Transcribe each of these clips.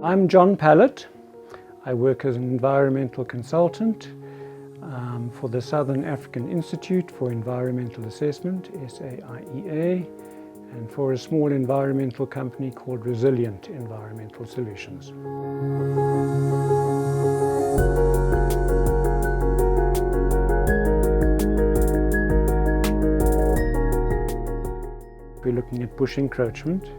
I'm John Pallett. I work as an environmental consultant for the Southern African Institute for Environmental Assessment, SAIEA, and for a small environmental company called Resilient Environmental Solutions. We're looking at bush encroachment.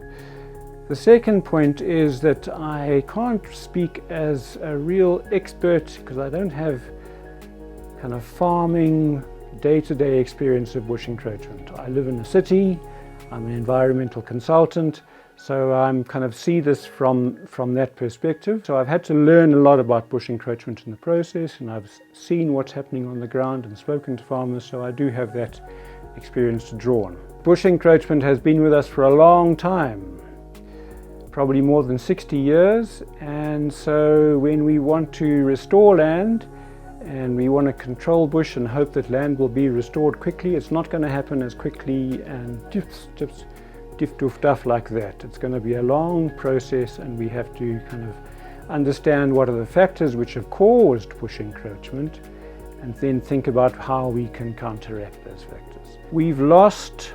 The second point is that I can't speak as a real expert because I don't have kind of farming day-to-day experience of bush encroachment. I live in a city, I'm an environmental consultant, so I'm kind of see this from that perspective. So I've had to learn a lot about bush encroachment in the process, and I've seen what's happening on the ground and spoken to farmers, so I do have that experience to draw on. Bush encroachment has been with us for a long time, probably more than 60 years, and so when we want to restore land and we want to control bush and hope that land will be restored quickly, it's not going to happen as quickly and diff-doof-duff like that. It's going to be a long process, and we have to kind of understand what are the factors which have caused bush encroachment and then think about how we can counteract those factors. We've lost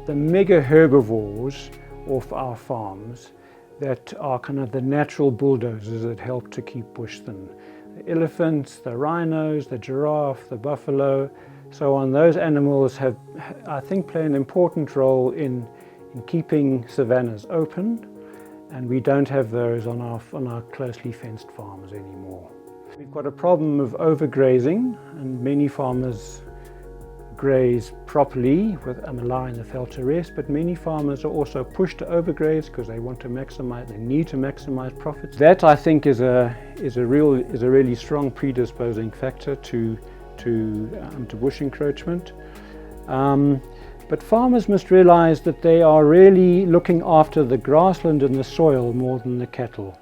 the mega herbivores off our farms that are kind of the natural bulldozers that help to keep bush thin. The elephants, the rhinos, the giraffe, the buffalo, so on. Those animals have, I think, play an important role in keeping savannas open, and we don't have those on our closely fenced farms anymore. We've got a problem of overgrazing, and many farmers graze properly with allowing the veld to rest, but many farmers are also pushed to overgraze because they want to maximize, they need to maximize profits. That, I think, is a really strong predisposing factor to bush encroachment. But farmers must realize that they are really looking after the grassland and the soil more than the cattle.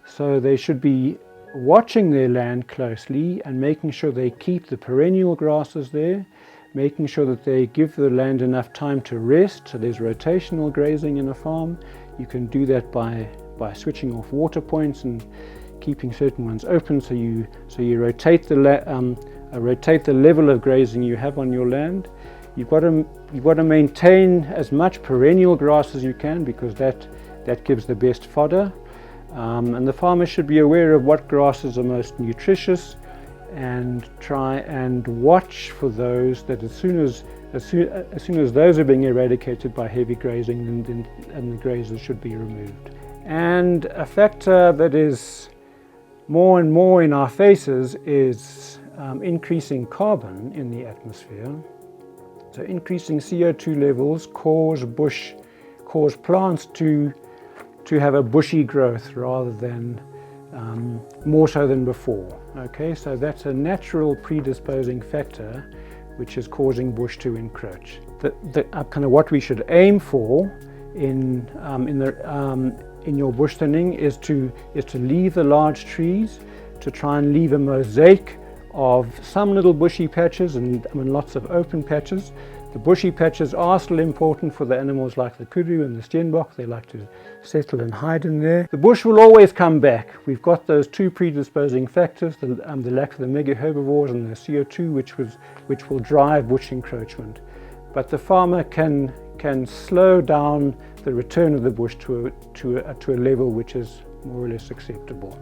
So they should be watching their land closely and making sure they keep the perennial grasses there, making sure that they give the land enough time to rest, so there's rotational grazing in a farm. You can do that by switching off water points and keeping certain ones open, so you rotate the level of grazing you have on your land. You've got to maintain as much perennial grass as you can, because that gives the best fodder. And the farmer should be aware of what grasses are most nutritious, and try and watch for those that as soon as those are being eradicated by heavy grazing, and the grazers should be removed. And a factor that is more and more in our faces is increasing carbon in the atmosphere. So increasing CO2 levels cause plants to have a bushy growth rather than more so than before. Okay, so that's a natural predisposing factor which is causing bush to encroach. Kind of what we should aim for in your bush thinning is to leave the large trees, to try and leave a mosaic of some little bushy patches and lots of open patches. The bushy patches are still important for the animals like the kudu and the steenbok. They like to settle and hide in there. The bush will always come back. We've got those two predisposing factors, the lack of the mega herbivores and the CO2, which will drive bush encroachment. But the farmer can slow down the return of the bush to a level which is more or less acceptable.